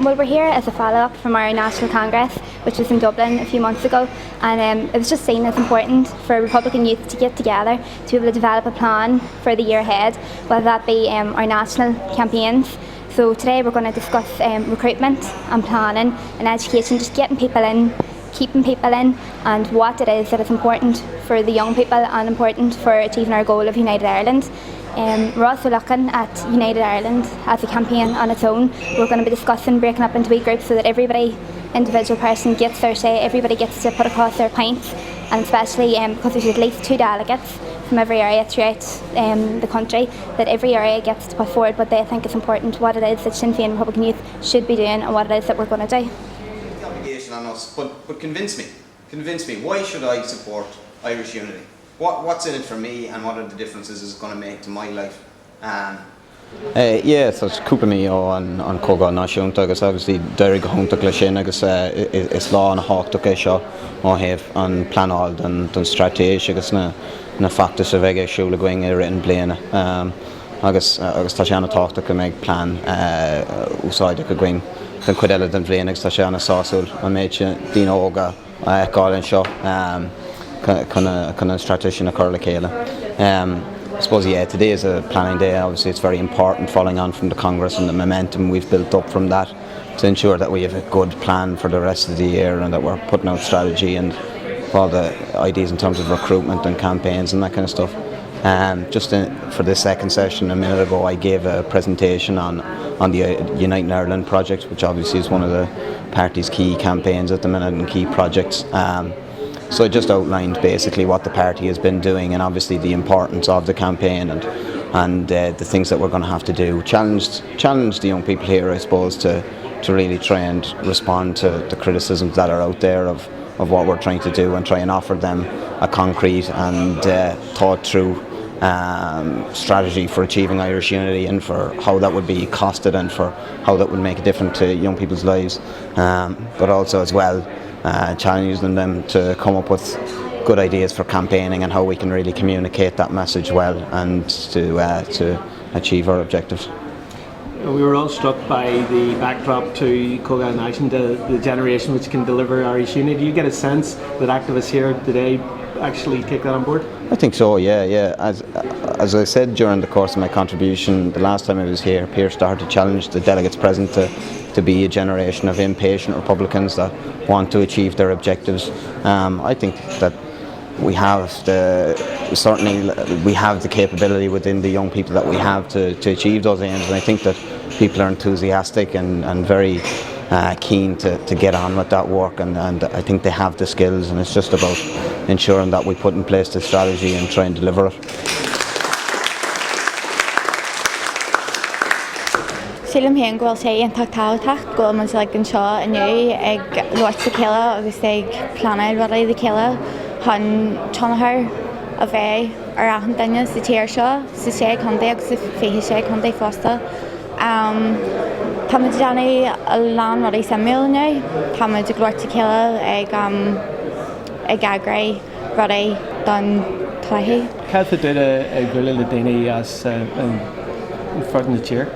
Well, we're here as a follow-up from our National Congress, which was in Dublin a few months ago, and it was just seen as important for Republican youth to get together to be able to develop a plan for the year ahead, whether that be our national campaigns. So today we're going to discuss recruitment and planning and education, just getting people in, keeping people in, and what it is that is important for the young people and important for achieving our goal of United Ireland. We're also looking at United Ireland as a campaign on its own. We're going to be discussing breaking up into wee groups so that everybody, individual person, gets their say, everybody gets to put across their points, and especially because there's at least 2 delegates from every area throughout the country, that every area gets to put forward what they think is important, what it is that Sinn Fein Republican Youth should be doing and what it is that we're going to do. The obligation on us, but convince me, why should I support Irish unity? What's in it for me, and what are the differences it's going to make to my life? So cúpa mí an cóga náisiúnta agus obviously deirg go húnta le sin agus is lá an háchtach é seo ó héh an planáil don strategise agus na factas a bheith siúla going ar an bliana agus tá sé anna táchtach go méid plan úsáide go going den cuid eile den bliana agus tá sé anna sáúil an méid dín óga gáilinn seo chun an strategy na chur le chéile. I suppose, today is a planning day. Obviously it's very important, following on from the Congress and the momentum we've built up from that, to ensure that we have a good plan for the rest of the year and that we're putting out strategy and all the ideas in terms of recruitment and campaigns and that kind of stuff. For this second session a minute ago, I gave a presentation on the United Ireland project, which obviously is one of the party's key campaigns at the minute and key projects. So I just outlined basically what the party has been doing and obviously the importance of the campaign and the things that we're going to have to do. Challenge the young people here, I suppose, to really try and respond to the criticisms that are out there of what we're trying to do and try and offer them a concrete and thought through strategy for achieving Irish unity and for how that would be costed and for how that would make a difference to young people's lives, but also as well challenging them to come up with good ideas for campaigning and how we can really communicate that message well and to achieve our objectives. We were all struck by the backdrop to Cóga Nation, the generation which can deliver Irish unity. Do you get a sense that activists here today actually take that on board? I think so, yeah. As I said during the course of my contribution, the last time I was here, Pearse started to challenge the delegates present to be a generation of impatient Republicans that want to achieve their objectives. I think that we have the capability within the young people that we have to achieve those aims, and I think that people are enthusiastic and very keen to get on with that work, and I think they have the skills, and it's just about ensuring that we put in place the strategy and try and deliver it. Sílim hí an gháil sé ionach táhachtach gháil man le an seo aniu ag luirt sa céile agus ag planad rudaí de céile chun tionathir a bheith ar aithin daine sa tíir seo sa sé chundaí agus sa fiche sé chundaí fásta. Tá muid déanú a lán rudaí samúil aniu, tá muid ag luirt sa céile ag agraí rudaí don tlaithí. Cath duine ag bhuaile le daine as ford na tír?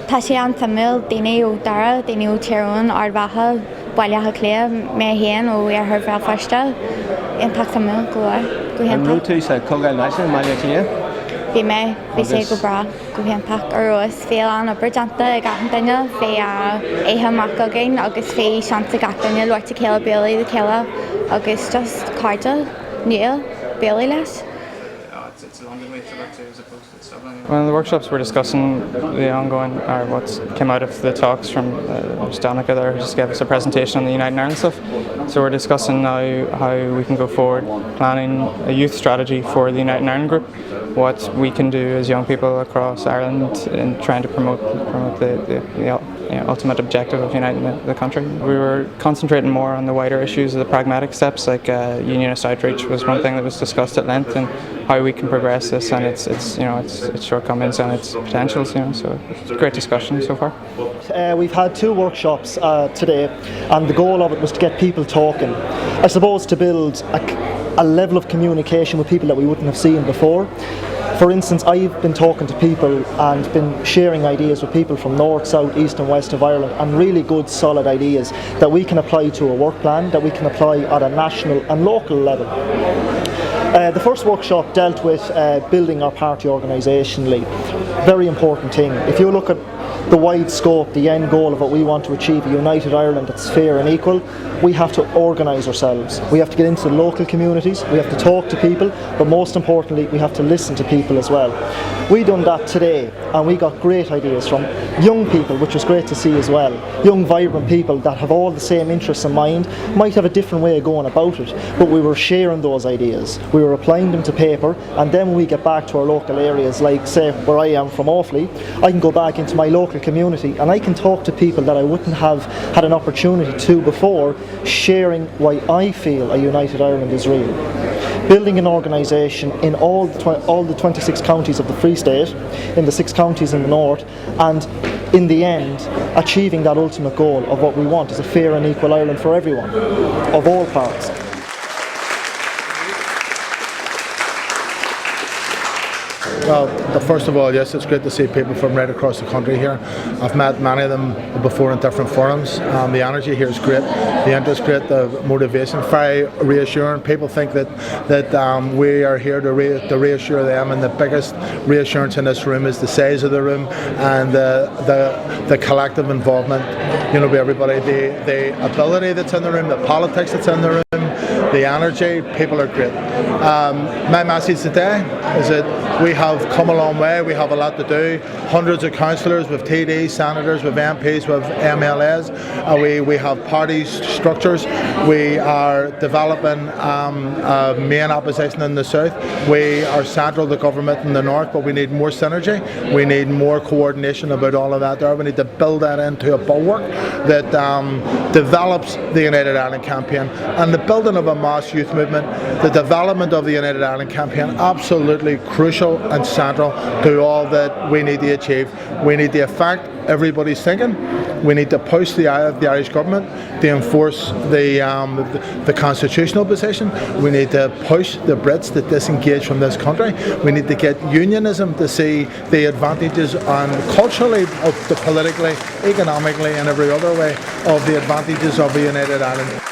Tá sé an samúil daine ó dara, daine ó tíorún ardmhaithe baileatha clia mé héan ó ar Belfasta. Ionach samúil go héantach. An rú tú sa Cóga Nation maiile clia? Bhí sé go bra go héantach ar rois fé an obair deanta ag aithin daine, fé éthe amach againn agus fé seanta gach daine luirte céile béalaí de céile agus just cáirte níl béalaí leis. It's a London way to as opposed to Dublin. Well, in the workshops we're discussing the ongoing, or what came out of the talks from Danica there, who just gave us a presentation on the United Ireland stuff. So we're discussing now how we can go forward, planning a youth strategy for the United Ireland group, what we can do as young people across Ireland in trying to promote the ultimate objective of uniting the country. We were concentrating more on the wider issues of the pragmatic steps, like unionist outreach was one thing that was discussed at length, and how we can progress this. And it's its shortcomings and its potentials. So it's a great discussion so far. We've had 2 workshops today, and the goal of it was to get people talking. I suppose to build a level of communication with people that we wouldn't have seen before. For instance, I've been talking to people and been sharing ideas with people from north, south, east and west of Ireland, and really good solid ideas that we can apply to a work plan, that we can apply at a national and local level. The first workshop dealt with building our party organisationally. Very important thing. If you look at the wide scope, the end goal of what we want to achieve, a united Ireland that's fair and equal, we have to organise ourselves. We have to get into the local communities, we have to talk to people, but most importantly, we have to listen to people as well. We done that today, and we got great ideas from young people, which was great to see as well. Young, vibrant people that have all the same interests in mind, might have a different way of going about it, but we were sharing those ideas. We were applying them to paper, and then when we get back to our local areas, like say where I am from Offaly, I can go back into my local community and I can talk to people that I wouldn't have had an opportunity to before, sharing why I feel a united Ireland is real. Building an organisation in all the 26 counties of the Free State, in the 6 counties in the north, and in the end achieving that ultimate goal of what we want is a fair and equal Ireland for everyone, of all parts. Well, first of all, yes, it's great to see people from right across the country here. I've met many of them before in different forums. The energy here is great, the interest is great, the motivation very reassuring. People think that we are here to reassure them, and the biggest reassurance in this room is the size of the room and the collective involvement, with everybody, the ability that's in the room, the politics that's in the room, the energy. People are great. My message today is that we have come a long way. We have a lot to do. Hundreds of councillors, with TDs, senators, with MPs, with MLAs. We have party structures. We are developing a main opposition in the south. We are central to government in the north, but we need more synergy. We need more coordination about all of that there. We need to build that into a bulwark that develops the United Ireland campaign, and the building of a mass youth movement, the development of the United Ireland campaign, absolutely crucial and central to all that we need to achieve. We need to affect everybody's thinking. We need to push the Irish government to enforce the constitutional position. We need to push the Brits to disengage from this country. We need to get unionism to see the advantages culturally, politically, economically and every other way of the advantages of a united Ireland.